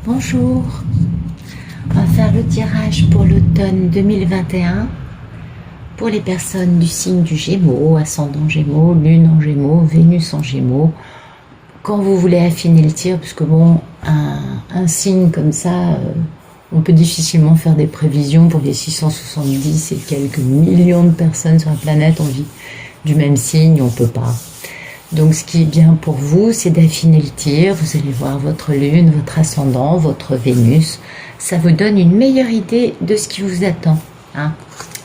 Bonjour, on va faire le tirage pour l'automne 2021 pour les personnes du signe du Gémeaux, ascendant Gémeaux, Lune en Gémeaux, Vénus en Gémeaux. Quand vous voulez affiner le tir, parce que bon, un signe comme ça, on peut difficilement faire des prévisions pour les 670 et quelques millions de personnes sur la planète, on vit du même signe, on peut pas. Donc ce qui est bien pour vous, c'est d'affiner le tir. Vous allez voir votre lune, votre ascendant, votre Vénus. Ça vous donne une meilleure idée de ce qui vous attend. Hein.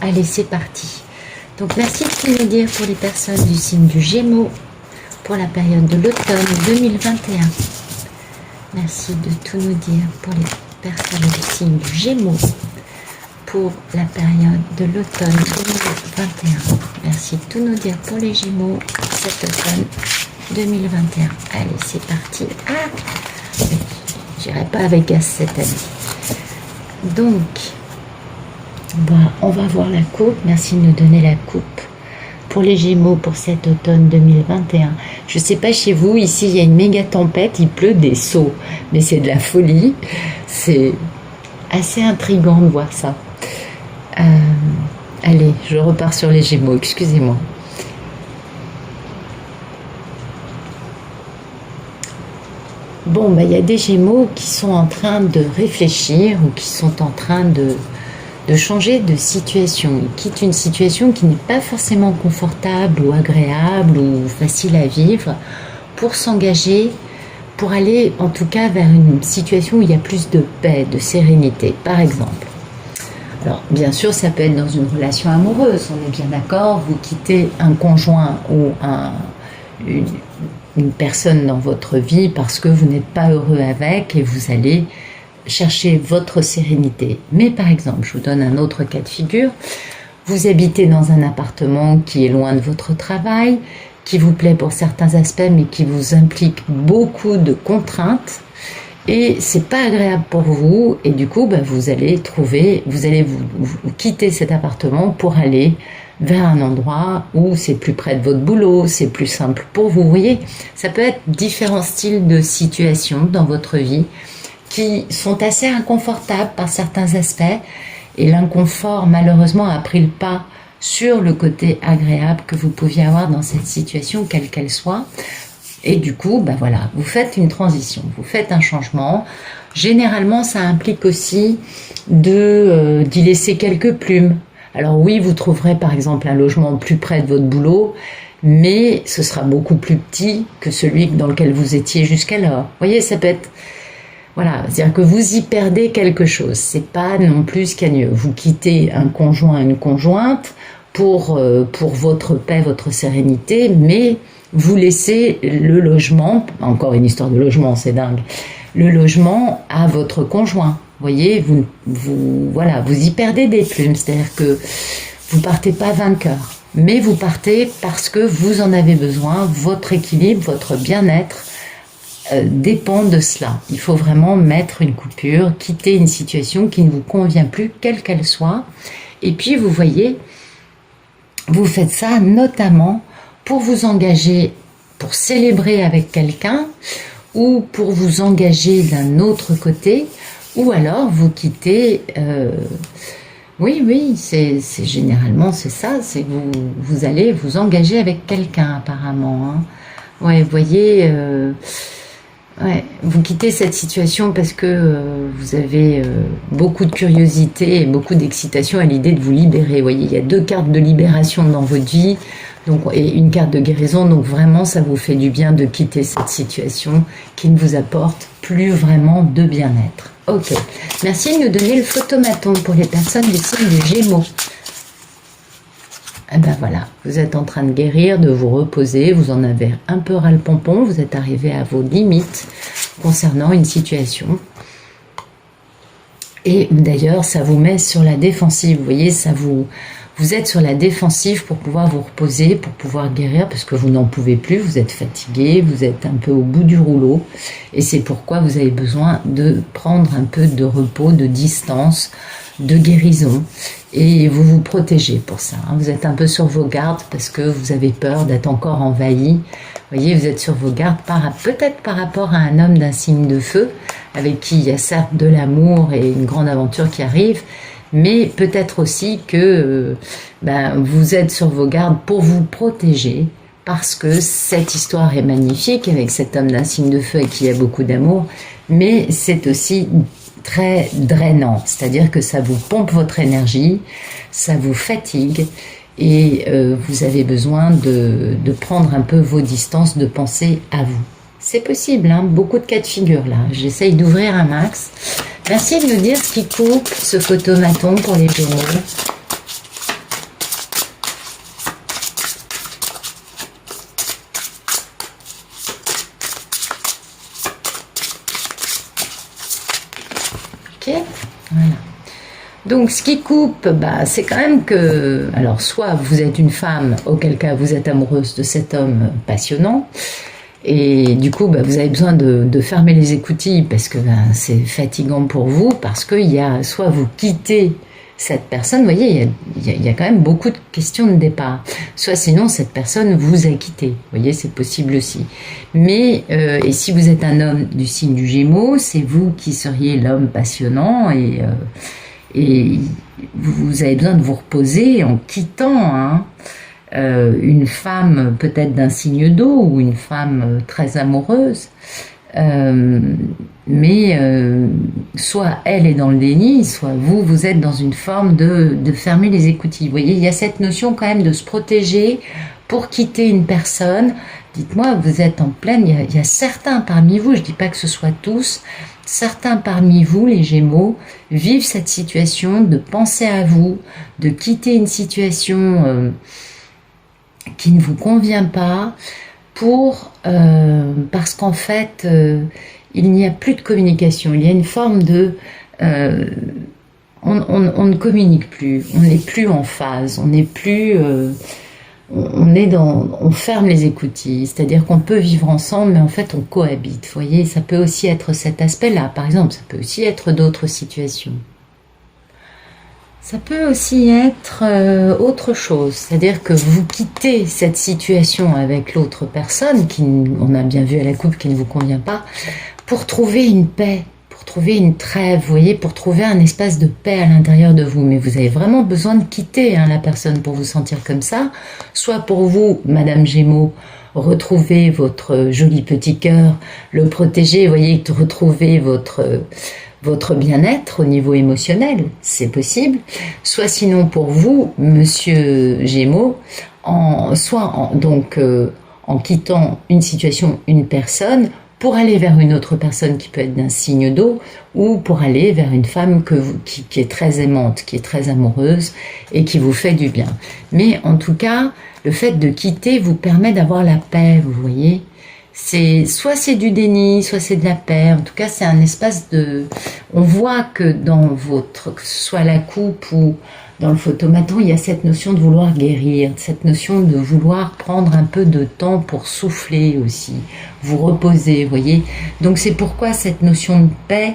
Allez, c'est parti. Donc merci de tout nous dire pour les personnes du signe du Gémeaux pour la période de l'automne 2021. Merci de tout nous dire pour les personnes du signe du Gémeaux pour la période de l'automne 2021. Merci de tout nous dire pour les Gémeaux cet automne 2021. Allez, c'est parti. Ah, j'irai pas avec As cette année. Donc, on va voir la coupe. Merci de nous donner la coupe pour les Gémeaux pour cet automne 2021. Je sais pas chez vous, ici il y a une méga tempête, il pleut des seaux, mais c'est de la folie. C'est assez intriguant de voir ça. Allez, je repars sur les Gémeaux, excusez-moi. Bon, il y a des Gémeaux qui sont en train de réfléchir ou qui sont en train de changer de situation. Ils quittent une situation qui n'est pas forcément confortable ou agréable ou facile à vivre pour s'engager, pour aller en tout cas vers une situation où il y a plus de paix, de sérénité, par exemple. Alors, bien sûr, ça peut être dans une relation amoureuse, on est bien d'accord, vous quittez un conjoint ou une personne dans votre vie parce que vous n'êtes pas heureux avec et vous allez chercher votre sérénité. Mais par exemple, je vous donne un autre cas de figure, vous habitez dans un appartement qui est loin de votre travail, qui vous plaît pour certains aspects mais qui vous implique beaucoup de contraintes, et c'est pas agréable pour vous, et du coup vous allez vous quitter cet appartement pour aller vers un endroit où c'est plus près de votre boulot, c'est plus simple pour vous. Vous voyez, ça peut être différents styles de situations dans votre vie qui sont assez inconfortables par certains aspects, et l'inconfort malheureusement a pris le pas sur le côté agréable que vous pouviez avoir dans cette situation, quelle qu'elle soit. Et du coup, voilà, vous faites une transition, vous faites un changement. Généralement, ça implique aussi d'y laisser quelques plumes. Alors oui, vous trouverez par exemple un logement plus près de votre boulot, mais ce sera beaucoup plus petit que celui dans lequel vous étiez jusqu'alors. Vous voyez, ça peut être... Voilà, c'est-à-dire que vous y perdez quelque chose. C'est pas non plus ce qu'il y a de mieux. Vous quittez un conjoint, une conjointe pour votre paix, votre sérénité, mais vous laissez le logement, encore une histoire de logement, c'est dingue, le logement à votre conjoint. Vous voyez, voilà, vous y perdez des plumes, c'est-à-dire que vous partez pas vainqueur, mais vous partez parce que vous en avez besoin, votre équilibre, votre bien-être dépend de cela. Il faut vraiment mettre une coupure, quitter une situation qui ne vous convient plus, quelle qu'elle soit, et puis vous voyez, vous faites ça notamment pour vous engager, pour célébrer avec quelqu'un, ou pour vous engager d'un autre côté, ou alors vous quittez... oui, c'est généralement c'est ça, c'est vous allez vous engager avec quelqu'un apparemment. Hein. Ouais, vous voyez, vous quittez cette situation parce que vous avez beaucoup de curiosité et beaucoup d'excitation à l'idée de vous libérer. Vous voyez, il y a deux cartes de libération dans votre vie, donc, et une carte de guérison, donc vraiment ça vous fait du bien de quitter cette situation qui ne vous apporte plus vraiment de bien-être. Ok, merci de nous donner le photomaton pour les personnes du signe du Gémeaux. Et voilà, vous êtes en train de guérir, de vous reposer, vous en avez un peu ras le pompon, vous êtes arrivé à vos limites concernant une situation. Et d'ailleurs, ça vous met sur la défensive, vous voyez, vous êtes sur la défensive pour pouvoir vous reposer, pour pouvoir guérir, parce que vous n'en pouvez plus, vous êtes fatigué, vous êtes un peu au bout du rouleau, et c'est pourquoi vous avez besoin de prendre un peu de repos, de distance, de guérison, et vous vous protégez pour ça. Vous êtes un peu sur vos gardes parce que vous avez peur d'être encore envahi. Vous voyez, vous êtes sur vos gardes peut-être par rapport à un homme d'un signe de feu, avec qui il y a certes de l'amour et une grande aventure qui arrive, mais peut-être aussi que vous êtes sur vos gardes pour vous protéger, parce que cette histoire est magnifique avec cet homme d'un signe de feu et qui a beaucoup d'amour, mais c'est aussi très drainant, c'est-à-dire que ça vous pompe votre énergie, ça vous fatigue, et vous avez besoin de prendre un peu vos distances, de penser à vous. C'est possible, hein, beaucoup de cas de figure là. J'essaye d'ouvrir un max. Merci de nous dire ce qui coupe ce photomaton pour les Gémeaux. Ok, voilà. Donc ce qui coupe, c'est quand même que, alors soit vous êtes une femme, auquel cas vous êtes amoureuse de cet homme passionnant, et du coup vous avez besoin de fermer les écoutilles parce que c'est fatigant pour vous, parce qu'il y a, soit vous quittez cette personne, vous voyez, il y a quand même beaucoup de questions de départ, soit sinon cette personne vous a quitté, vous voyez, c'est possible aussi. Mais, et si vous êtes un homme du signe du Gémeaux, c'est vous qui seriez l'homme passionnant, et vous avez besoin de vous reposer en quittant une femme peut-être d'un signe d'eau ou une femme très amoureuse, mais soit elle est dans le déni, soit vous êtes dans une forme de fermer les écoutilles. Vous voyez, il y a cette notion quand même de se protéger pour quitter une personne. Dites-moi, vous êtes en pleine, il y a certains parmi vous, je ne dis pas que ce soit tous, certains parmi vous, les Gémeaux, vivent cette situation de penser à vous, de quitter une situation qui ne vous convient pas, parce qu'en fait, il n'y a plus de communication. Il y a une forme de... on ne communique plus, on n'est plus en phase, on n'est plus... on ferme les écoutilles, c'est-à-dire qu'on peut vivre ensemble, mais en fait on cohabite. Vous voyez, ça peut aussi être cet aspect-là, par exemple, ça peut aussi être d'autres situations. Ça peut aussi être autre chose, c'est-à-dire que vous quittez cette situation avec l'autre personne, on a bien vu à la coupe, qui ne vous convient pas, pour trouver une paix, pour trouver une trêve, vous voyez, pour trouver un espace de paix à l'intérieur de vous. Mais vous avez vraiment besoin de quitter la personne pour vous sentir comme ça, soit pour vous, Madame Gémeaux, retrouver votre joli petit cœur, le protéger, vous voyez, retrouver votre bien-être au niveau émotionnel, c'est possible, soit sinon pour vous, Monsieur Gémeaux, en quittant une situation, une personne, pour aller vers une autre personne qui peut être d'un signe d'eau, ou pour aller vers une femme qui est très aimante, qui est très amoureuse et qui vous fait du bien. Mais en tout cas, le fait de quitter vous permet d'avoir la paix, vous voyez. Soit c'est du déni, soit c'est de la paix. En tout cas, c'est un espace de... On voit que dans que ce soit la coupe ou dans le photomaton, il y a cette notion de vouloir guérir, cette notion de vouloir prendre un peu de temps pour souffler aussi, vous reposer, vous voyez. Donc c'est pourquoi cette notion de paix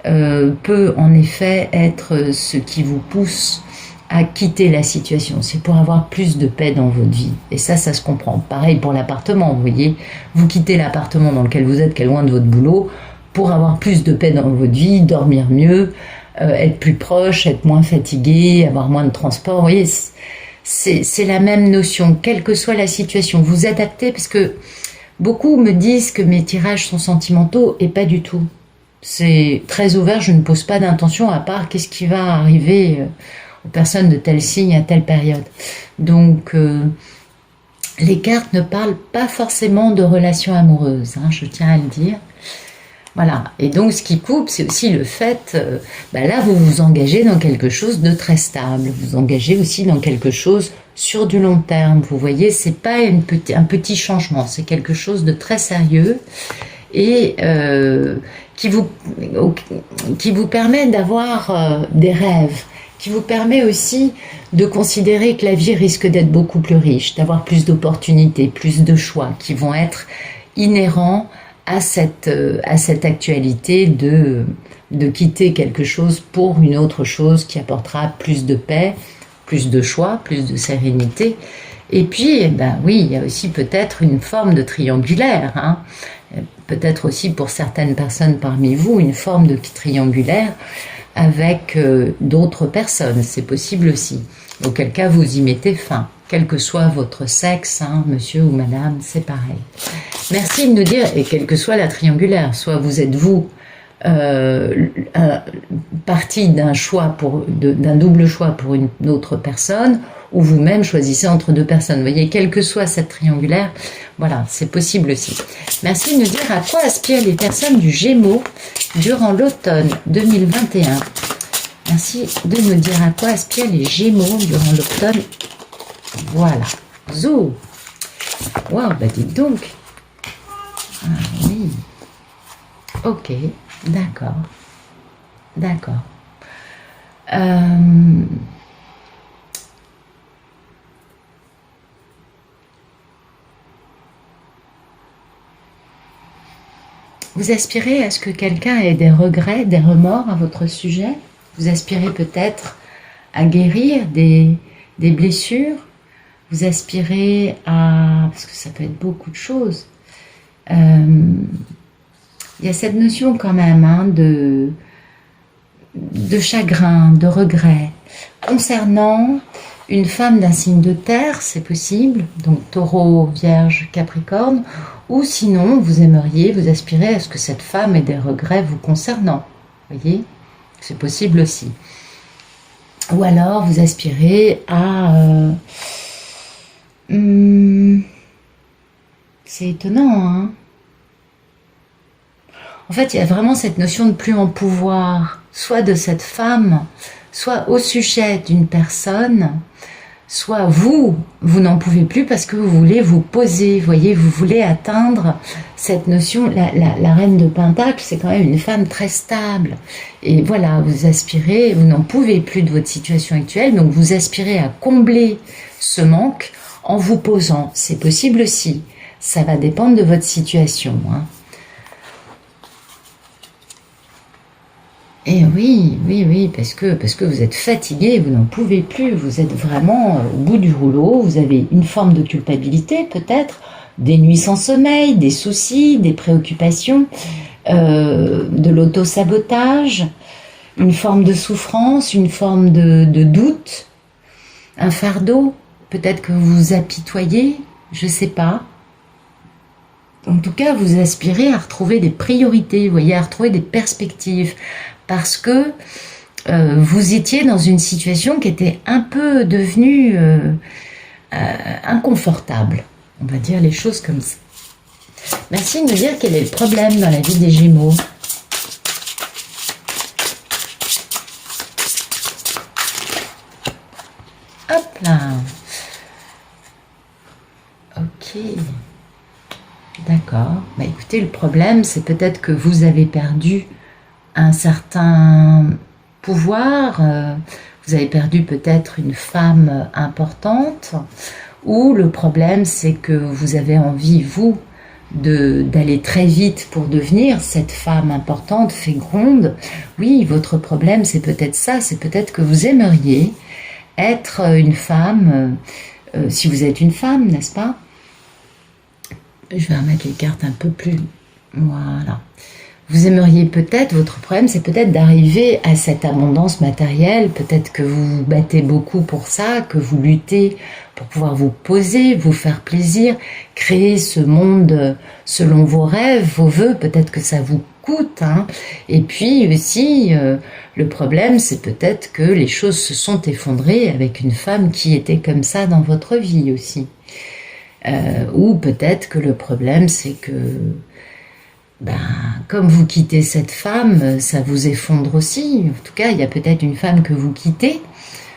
peut en effet être ce qui vous pousse à quitter la situation. C'est pour avoir plus de paix dans votre vie. Et ça se comprend. Pareil pour l'appartement, vous voyez. Vous quittez l'appartement dans lequel vous êtes, qui est loin de votre boulot, pour avoir plus de paix dans votre vie, dormir mieux, être plus proche, être moins fatigué, avoir moins de transport. Vous voyez, c'est la même notion, quelle que soit la situation. Vous adaptez, parce que beaucoup me disent que mes tirages sont sentimentaux, et pas du tout. C'est très ouvert, je ne pose pas d'intention, à part qu'est-ce qui va arriver aux personnes de tel signe à telle période. Donc, les cartes ne parlent pas forcément de relations amoureuses, je tiens à le dire. Voilà, et donc ce qui coupe, c'est aussi le fait, là vous vous engagez dans quelque chose de très stable, vous engagez aussi dans quelque chose sur du long terme, vous voyez, c'est pas un petit changement, c'est quelque chose de très sérieux, et qui vous permet d'avoir des rêves, qui vous permet aussi de considérer que la vie risque d'être beaucoup plus riche, d'avoir plus d'opportunités, plus de choix qui vont être inhérents à cette actualité de quitter quelque chose pour une autre chose qui apportera plus de paix, plus de choix, plus de sérénité. Et puis, eh ben oui, il y a aussi peut-être une forme de triangulaire, hein. Peut-être aussi pour certaines personnes parmi vous, une forme de triangulaire avec d'autres personnes, c'est possible aussi. Auquel cas, vous y mettez fin, quel que soit votre sexe, hein, monsieur ou madame, c'est pareil. Merci de nous dire, et quelle que soit la triangulaire, soit vous êtes vous, partie d'un choix d'un double choix pour une autre personne, ou vous-même choisissez entre deux personnes. Vous voyez, quelle que soit cette triangulaire, voilà, c'est possible aussi. Merci de nous dire à quoi aspirent les personnes du Gémeaux durant l'automne 2021. Merci de nous dire à quoi aspirent les Gémeaux durant l'automne. Voilà. Zou. Waouh, bah dites donc. Ah oui. Ok, d'accord. D'accord. Vous aspirez à ce que quelqu'un ait des regrets, des remords à votre sujet? Vous aspirez peut-être à guérir des blessures? Vous aspirez à... parce que ça peut être beaucoup de choses. Il y a cette notion quand même, hein, de chagrin, de regret. Concernant une femme d'un signe de terre, c'est possible, donc Taureau, Vierge, Capricorne, ou sinon vous aimeriez, vous aspirez à ce que cette femme ait des regrets vous concernant. Vous voyez, c'est possible aussi. Ou alors vous aspirez à... c'est étonnant, hein. En fait, il y a vraiment cette notion de plus en pouvoir, soit de cette femme, soit au sujet d'une personne, soit vous n'en pouvez plus parce que vous voulez vous poser, vous voyez, vous voulez atteindre cette notion. La reine de Pentacle, c'est quand même une femme très stable. Et voilà, vous aspirez, vous n'en pouvez plus de votre situation actuelle, donc vous aspirez à combler ce manque en vous posant. C'est possible aussi. Ça va dépendre de votre situation, hein. Et oui, parce que vous êtes fatigué, vous n'en pouvez plus, vous êtes vraiment au bout du rouleau, vous avez une forme de culpabilité peut-être, des nuits sans sommeil, des soucis, des préoccupations, de l'auto-sabotage, une forme de souffrance, une forme de doute, un fardeau, peut-être que vous vous apitoyez, je ne sais pas. En tout cas, vous aspirez à retrouver des priorités, vous voyez, à retrouver des perspectives, parce que vous étiez dans une situation qui était un peu devenue inconfortable. On va dire les choses comme ça. Merci de me dire quel est le problème dans la vie des Gémeaux. Hop là. Ok. D'accord. Bah, écoutez, le problème, c'est peut-être que vous avez perdu un certain pouvoir, vous avez perdu peut-être une femme importante, ou le problème c'est que vous avez envie, vous, d'aller très vite pour devenir cette femme importante, féconde. Oui, votre problème c'est peut-être ça, c'est peut-être que vous aimeriez être une femme, si vous êtes une femme, n'est-ce pas? Je vais remettre les cartes un peu plus... Voilà. Vous aimeriez peut-être, votre problème, c'est peut-être d'arriver à cette abondance matérielle, peut-être que vous vous battez beaucoup pour ça, que vous luttez pour pouvoir vous poser, vous faire plaisir, créer ce monde selon vos rêves, vos vœux, peut-être que ça vous coûte, hein. Et puis aussi, le problème, c'est peut-être que les choses se sont effondrées avec une femme qui était comme ça dans votre vie aussi. Ou peut-être que le problème, c'est que comme vous quittez cette femme, ça vous effondre aussi. En tout cas, il y a peut-être une femme que vous quittez.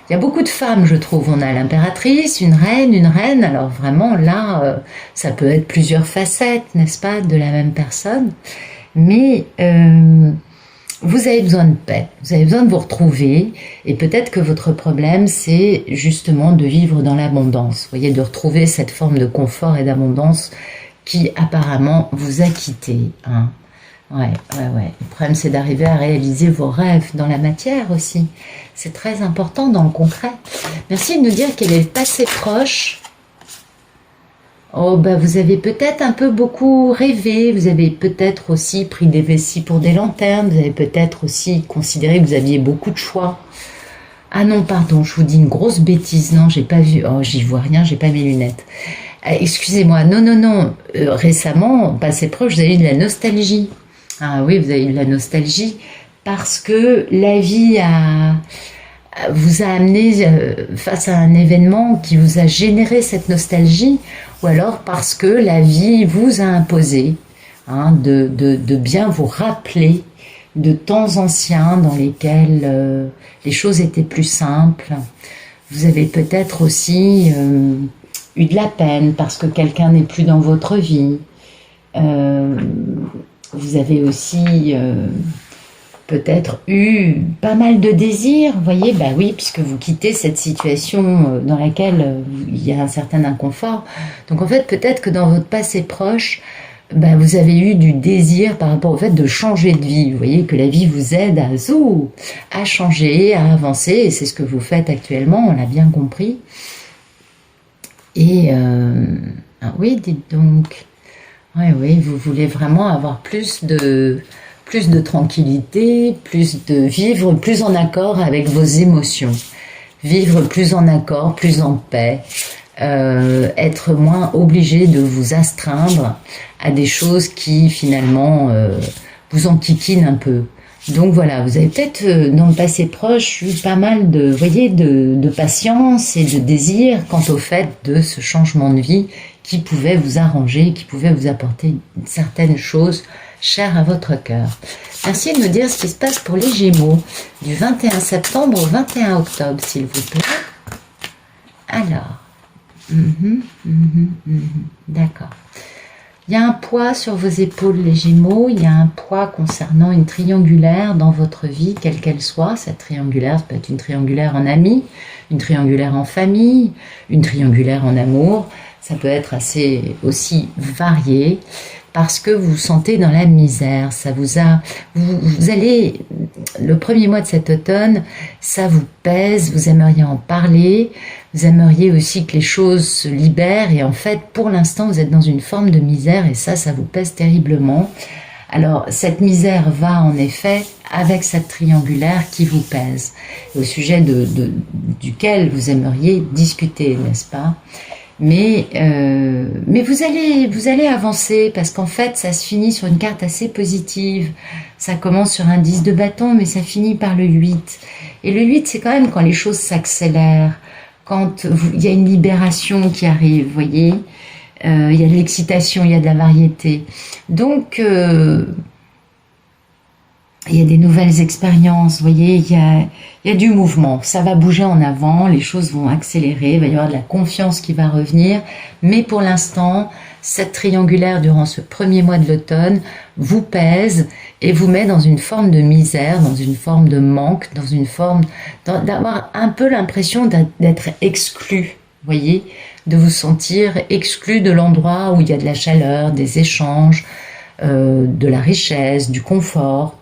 Il y a beaucoup de femmes, je trouve. On a l'impératrice, une reine. Alors vraiment, là, ça peut être plusieurs facettes, n'est-ce pas, de la même personne. Mais vous avez besoin de paix, vous avez besoin de vous retrouver, et peut-être que votre problème, c'est justement de vivre dans l'abondance, vous voyez, de retrouver cette forme de confort et d'abondance qui apparemment vous a quitté. Hein. Ouais. Le problème, c'est d'arriver à réaliser vos rêves dans la matière aussi. C'est très important dans le concret. Merci de nous dire quel est le passé proche. Oh, bah, vous avez peut-être un peu beaucoup rêvé, vous avez peut-être aussi pris des vessies pour des lanternes, vous avez peut-être aussi considéré que vous aviez beaucoup de choix. Ah non, pardon, je vous dis une grosse bêtise, non, j'ai pas vu, oh, j'y vois rien, j'ai pas mes lunettes. Excusez-moi, non, récemment, passé proche, vous avez eu de la nostalgie. Ah oui, vous avez eu de la nostalgie parce que la vie vous a amené face à un événement qui vous a généré cette nostalgie, ou alors parce que la vie vous a imposé de bien vous rappeler de temps anciens dans lesquels les choses étaient plus simples. Vous avez peut-être aussi eu de la peine parce que quelqu'un n'est plus dans votre vie. Vous avez aussi peut-être eu pas mal de désirs, vous voyez, bah oui, puisque vous quittez cette situation dans laquelle il y a un certain inconfort. Donc en fait, peut-être que dans votre passé proche, bah, vous avez eu du désir par rapport au fait de changer de vie. Vous voyez que la vie vous aide à changer, à avancer, et c'est ce que vous faites actuellement, on l'a bien compris. Et ah oui, dites donc, oui, vous voulez vraiment avoir plus de tranquillité, plus de vivre plus en accord avec vos émotions, vivre plus en accord, plus en paix, être moins obligé de vous astreindre à des choses qui finalement vous enquiquinent un peu. Donc voilà, vous avez peut-être dans le passé proche eu pas mal de, voyez, de patience et de désir quant au fait de ce changement de vie qui pouvait vous arranger, qui pouvait vous apporter certaines choses chères à votre cœur. Merci de me dire ce qui se passe pour les Gémeaux du 21 septembre au 21 octobre, s'il vous plaît. Alors, d'accord. Il y a un poids sur vos épaules, les Gémeaux. Il y a un poids concernant une triangulaire dans votre vie, quelle qu'elle soit. Cette triangulaire, ça peut être une triangulaire en amis, une triangulaire en famille, une triangulaire en amour. Ça peut être assez aussi varié parce que vous vous sentez dans la misère. Ça vous allez, le premier mois de cet automne, ça vous pèse, vous aimeriez en parler, vous aimeriez aussi que les choses se libèrent et en fait, pour l'instant, vous êtes dans une forme de misère et ça vous pèse terriblement. Alors, cette misère va en effet avec cette triangulaire qui vous pèse, au sujet duquel vous aimeriez discuter, n'est-ce pas ? Mais vous allez avancer parce qu'en fait, ça se finit sur une carte assez positive. Ça commence sur un 10 de bâton, mais ça finit par le 8. Et le 8, c'est quand même quand les choses s'accélèrent, quand il y a une libération qui arrive, vous voyez. Il y a de l'excitation, il y a de la variété. Donc, il y a des nouvelles expériences, vous voyez, il y a du mouvement, ça va bouger en avant, les choses vont accélérer, il va y avoir de la confiance qui va revenir, mais pour l'instant, cette triangulaire durant ce premier mois de l'automne vous pèse et vous met dans une forme de misère, dans une forme de manque, dans une forme d'avoir un peu l'impression d'être exclu, vous voyez, de vous sentir exclu de l'endroit où il y a de la chaleur, des échanges, de la richesse, du confort,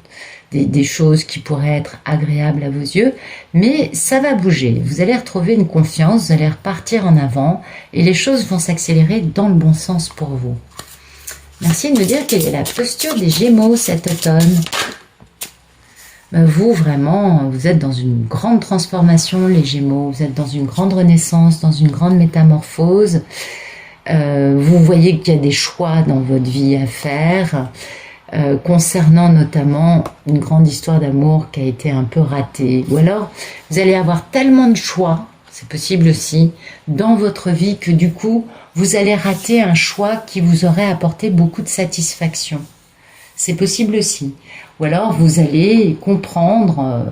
des choses qui pourraient être agréables à vos yeux, mais ça va bouger. Vous allez retrouver une confiance, vous allez repartir en avant et les choses vont s'accélérer dans le bon sens pour vous. Merci de me dire quelle est la posture des Gémeaux cet automne. Vous, vraiment, vous êtes dans une grande transformation, les Gémeaux. Vous êtes dans une grande renaissance, dans une grande métamorphose. Vous voyez qu'il y a des choix dans votre vie à faire. Concernant notamment une grande histoire d'amour qui a été un peu ratée. Ou alors, vous allez avoir tellement de choix, c'est possible aussi, dans votre vie que du coup, vous allez rater un choix qui vous aurait apporté beaucoup de satisfaction. C'est possible aussi. Ou alors, vous allez comprendre,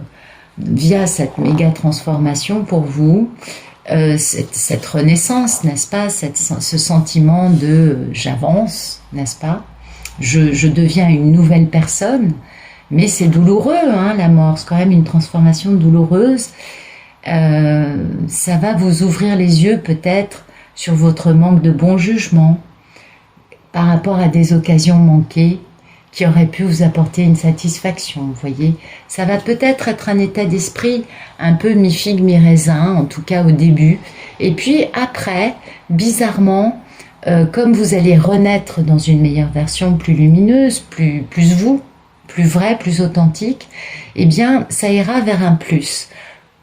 via cette méga transformation pour vous, cette renaissance, n'est-ce pas, ce sentiment de « j'avance », n'est-ce pas ? Je deviens une nouvelle personne Mais c'est douloureux, hein, la mort, c'est quand même une transformation douloureuse. Ça va vous ouvrir les yeux peut-être sur votre manque de bon jugement par rapport à des occasions manquées qui auraient pu vous apporter une satisfaction, vous voyez. Ça va peut-être être un état d'esprit un peu mi-figue, mi-raisin, en tout cas au début. Et puis après, bizarrement, comme vous allez renaître dans une meilleure version, plus lumineuse, plus vous, plus vrai, plus authentique, eh bien, ça ira vers un plus.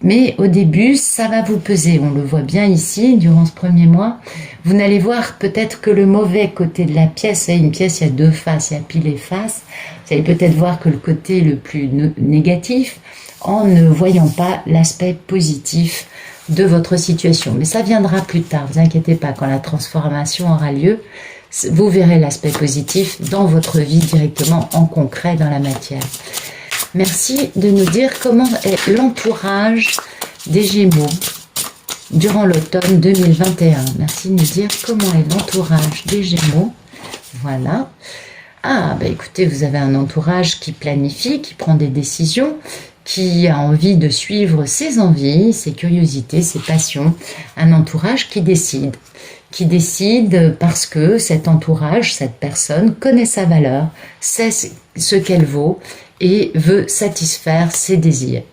Mais au début, ça va vous peser. On le voit bien ici, durant ce premier mois. Vous n'allez voir peut-être que le mauvais côté de la pièce. Une pièce, il y a deux faces, il y a pile et face. Vous allez peut-être voir que le côté le plus négatif en ne voyant pas l'aspect positif de votre situation. Mais ça viendra plus tard, vous inquiétez pas. Quand la transformation aura lieu, vous verrez l'aspect positif dans votre vie directement, en concret, dans la matière. Merci de nous dire comment est l'entourage des Gémeaux durant l'automne 2021. Merci de nous dire comment est l'entourage des Gémeaux. Voilà. Ah, bah écoutez, vous avez un entourage qui planifie, qui prend des décisions, qui a envie de suivre ses envies, ses curiosités, ses passions. Un entourage qui décide parce que cet entourage, cette personne connaît sa valeur, sait ce qu'elle vaut et veut satisfaire ses désirs.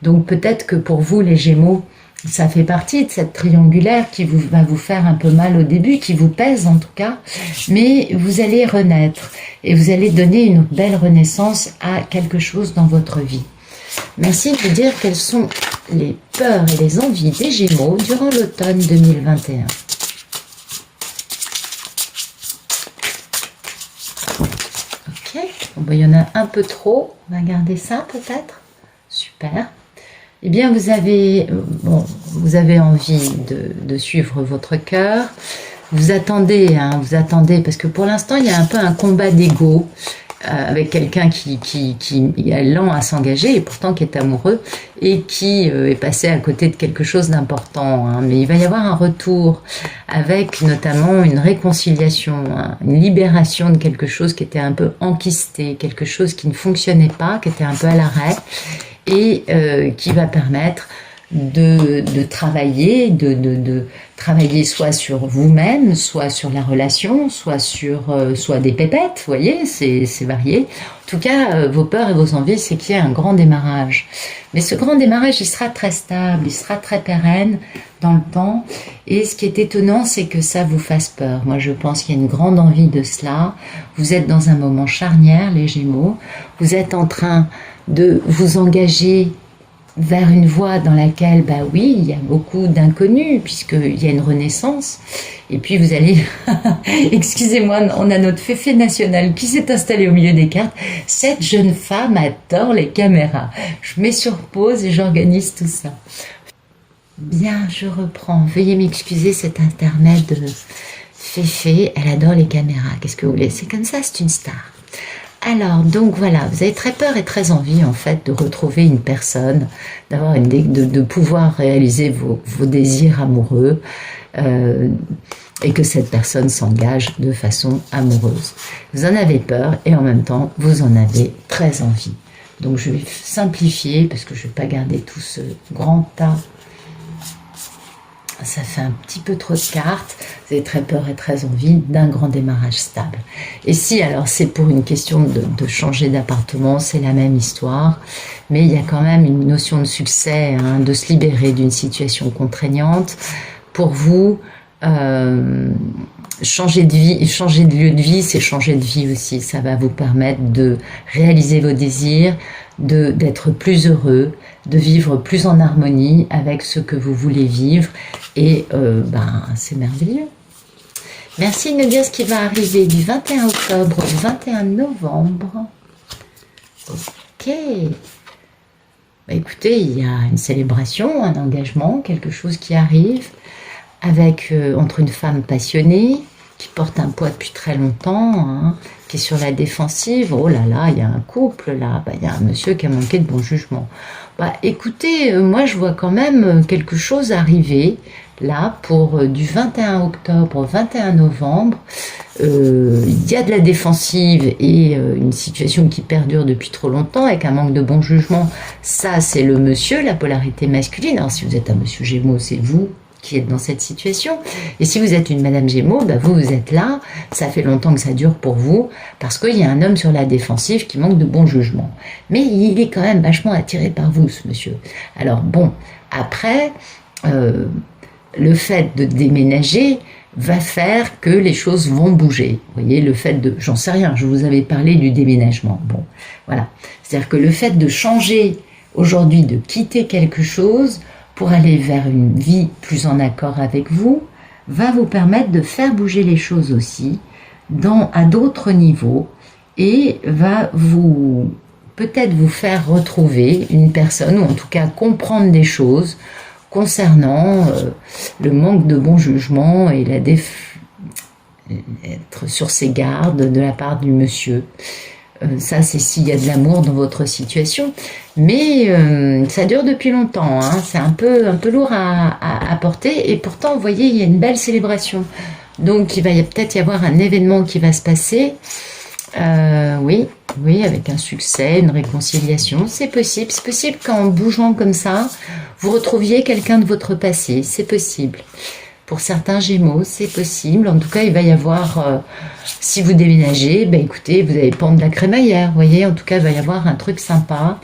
Donc peut-être que pour vous les Gémeaux, ça fait partie de cette triangulaire qui va vous faire un peu mal au début, qui vous pèse en tout cas, mais vous allez renaître et vous allez donner une belle renaissance à quelque chose dans votre vie. Merci de vous dire quelles sont les peurs et les envies des Gémeaux durant l'automne 2021. Ok, bon, il y en a un peu trop, on va garder ça peut-être. Super. Eh bien, vous avez envie de suivre votre cœur. Vous attendez, parce que pour l'instant, il y a un peu un combat d'ego avec quelqu'un qui est lent à s'engager et pourtant qui est amoureux et qui est passé à côté de quelque chose d'important. Hein. Mais il va y avoir un retour avec notamment une réconciliation, une libération de quelque chose qui était un peu enquisté, quelque chose qui ne fonctionnait pas, qui était un peu à l'arrêt et qui va permettre de travailler, de travailler soit sur vous-même, soit sur la relation, soit des pépettes, vous voyez, c'est varié. En tout cas, vos peurs et vos envies, c'est qu'il y ait un grand démarrage. Mais ce grand démarrage, il sera très stable, il sera très pérenne dans le temps. Et ce qui est étonnant, c'est que ça vous fasse peur. Moi, je pense qu'il y a une grande envie de cela. Vous êtes dans un moment charnière, les Gémeaux. Vous êtes en train de vous engager vers une voie dans laquelle, bah oui, il y a beaucoup d'inconnus, puisqu'il y a une renaissance. Et puis vous allez, excusez-moi, on a notre féfé national qui s'est installé au milieu des cartes. Cette jeune femme adore les caméras. Je mets sur pause et j'organise tout ça. Bien, je reprends. Veuillez m'excuser, cet internet de féfé, elle adore les caméras. Qu'est-ce que vous voulez? C'est comme ça, c'est une star. Alors, donc voilà, vous avez très peur et très envie en fait de retrouver une personne, d'avoir de pouvoir réaliser vos désirs amoureux et que cette personne s'engage de façon amoureuse. Vous en avez peur et en même temps, vous en avez très envie. Donc je vais simplifier parce que je ne vais pas garder tout ce grand tas. Ça fait un petit peu trop de cartes, vous avez très peur et très envie d'un grand démarrage stable. Et si alors c'est pour une question de changer d'appartement, c'est la même histoire, mais il y a quand même une notion de succès, hein, de se libérer d'une situation contraignante. Pour vous, changer de vie, changer de lieu de vie, c'est changer de vie aussi. Ça va vous permettre de réaliser vos désirs, d'être plus heureux, de vivre plus en harmonie avec ce que vous voulez vivre. Et c'est merveilleux. Merci de me dire ce qui va arriver du 21 octobre au 21 novembre. Ok. Bah, écoutez, il y a une célébration, un engagement, quelque chose qui arrive avec entre une femme passionnée qui porte un poids depuis très longtemps, hein, qui est sur la défensive. Oh là là, il y a un couple là, il y a un monsieur qui a manqué de bon jugement. Bah, écoutez, moi je vois quand même quelque chose arriver, là, pour du 21 octobre au 21 novembre. Il y a de la défensive et une situation qui perdure depuis trop longtemps avec un manque de bon jugement. Ça, c'est le monsieur, la polarité masculine. Alors, si vous êtes un monsieur Gémeaux, c'est vous qui êtes dans cette situation. Et si vous êtes une Madame Gémeaux, bah vous êtes là, ça fait longtemps que ça dure pour vous, parce qu'il y a un homme sur la défensive qui manque de bon jugement. Mais il est quand même vachement attiré par vous, ce monsieur. Alors bon, après, le fait de déménager va faire que les choses vont bouger. Vous voyez, le fait de... J'en sais rien, je vous avais parlé du déménagement. Bon, voilà. C'est-à-dire que le fait de changer aujourd'hui, de quitter quelque chose pour aller vers une vie plus en accord avec vous, va vous permettre de faire bouger les choses aussi à d'autres niveaux et va vous peut-être vous faire retrouver une personne ou en tout cas comprendre des choses concernant le manque de bon jugement et être sur ses gardes de la part du monsieur. Ça, c'est s'il y a de l'amour dans votre situation. Mais ça dure depuis longtemps. Hein. C'est un peu lourd à porter. Et pourtant, vous voyez, il y a une belle célébration. Donc, il va peut-être y avoir un événement qui va se passer. Oui, avec un succès, une réconciliation. C'est possible. C'est possible qu'en bougeant comme ça, vous retrouviez quelqu'un de votre passé. C'est possible. Pour certains Gémeaux, c'est possible. En tout cas, il va y avoir, si vous déménagez, ben écoutez, vous allez pendre la crémaillère, vous voyez. En tout cas, il va y avoir un truc sympa.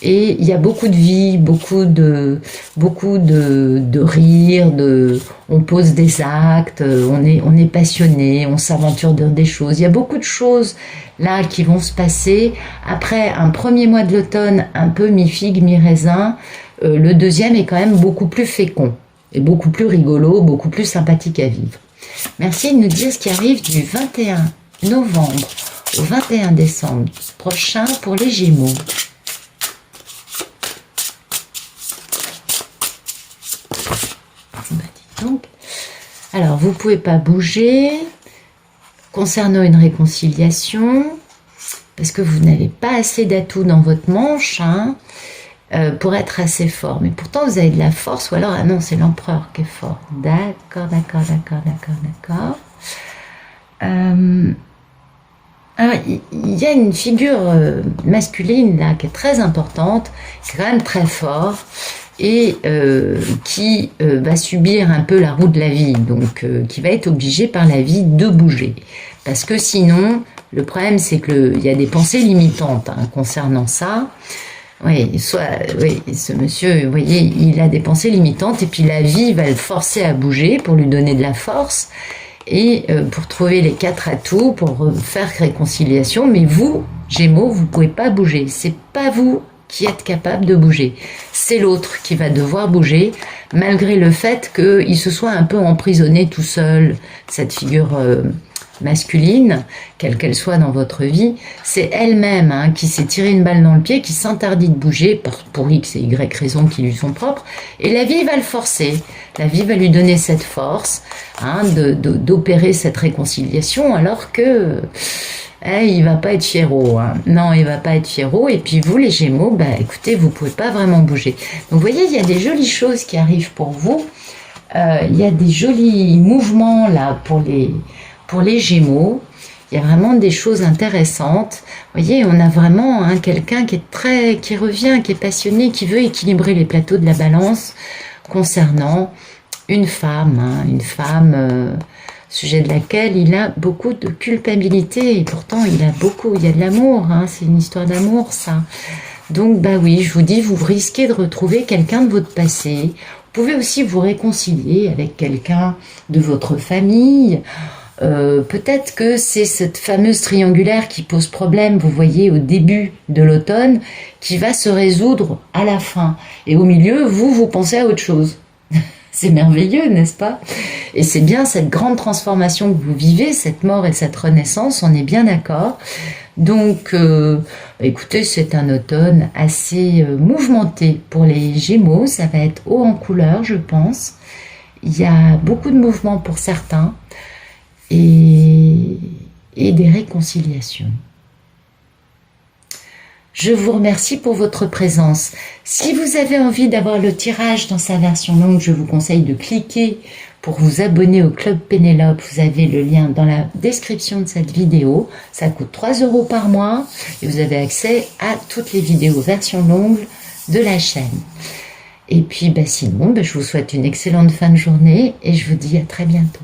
Et il y a beaucoup de vie, beaucoup de rire, on pose des actes, on est passionné, on s'aventure dans des choses. Il y a beaucoup de choses là qui vont se passer. Après un premier mois de l'automne, un peu mi-figue, mi-raisin, le deuxième est quand même beaucoup plus fécond. Et beaucoup plus rigolo, beaucoup plus sympathique à vivre. Merci de nous dire ce qui arrive du 21 novembre au 21 décembre prochain pour les Gémeaux. Donc, alors, vous ne pouvez pas bouger concernant une réconciliation parce que vous n'avez pas assez d'atouts dans votre manche, hein, pour être assez fort. Mais pourtant, vous avez de la force, ou alors, ah non, c'est l'empereur qui est fort. D'accord. Alors, il y a une figure masculine, là, qui est très importante, qui est quand même très fort, et qui va subir un peu la roue de la vie, donc qui va être obligé par la vie de bouger. Parce que sinon, le problème, c'est qu'il y a des pensées limitantes hein, concernant ça. Oui, ce monsieur, vous voyez, il a des pensées limitantes et puis la vie va le forcer à bouger pour lui donner de la force et pour trouver les 4 atouts pour faire réconciliation. Mais vous, Gémeaux, vous ne pouvez pas bouger. C'est pas vous qui êtes capable de bouger. C'est l'autre qui va devoir bouger malgré le fait qu'il se soit un peu emprisonné tout seul, cette figure masculine, quelle qu'elle soit dans votre vie, c'est elle-même hein, qui s'est tiré une balle dans le pied, qui s'interdit de bouger pour X et Y raisons qui lui sont propres, et la vie va le forcer. La vie va lui donner cette force hein, d'opérer cette réconciliation, alors que il va pas être fiero. Hein. Non, il va pas être fiero. Et puis vous, les Gémeaux, bah écoutez, vous pouvez pas vraiment bouger. Donc vous voyez, il y a des jolies choses qui arrivent pour vous. Il y a des jolis mouvements là pour les Gémeaux. Il y a vraiment des choses intéressantes. Vous voyez, on a vraiment hein, quelqu'un qui revient, qui est passionné, qui veut équilibrer les plateaux de la balance concernant une femme, sujet de laquelle il a beaucoup de culpabilité et pourtant il y a de l'amour, hein, c'est une histoire d'amour ça. Donc bah oui, je vous dis, vous risquez de retrouver quelqu'un de votre passé. Vous pouvez aussi vous réconcilier avec quelqu'un de votre famille. Peut-être que c'est cette fameuse triangulaire qui pose problème, vous voyez, au début de l'automne, qui va se résoudre à la fin. Et au milieu, vous pensez à autre chose. C'est merveilleux, n'est-ce pas? Et c'est bien cette grande transformation que vous vivez, cette mort et cette renaissance, on est bien d'accord. Donc, écoutez, c'est un automne assez mouvementé pour les Gémeaux, ça va être haut en couleur, je pense. Il y a beaucoup de mouvements pour certains et des réconciliations. Je vous remercie pour votre présence. Si vous avez envie d'avoir le tirage dans sa version longue, je vous conseille de cliquer pour vous abonner au Club Pénélope. Vous avez le lien dans la description de cette vidéo. Ça coûte 3 € par mois et vous avez accès à toutes les vidéos version longue de la chaîne. Et puis sinon, je vous souhaite une excellente fin de journée et je vous dis à très bientôt.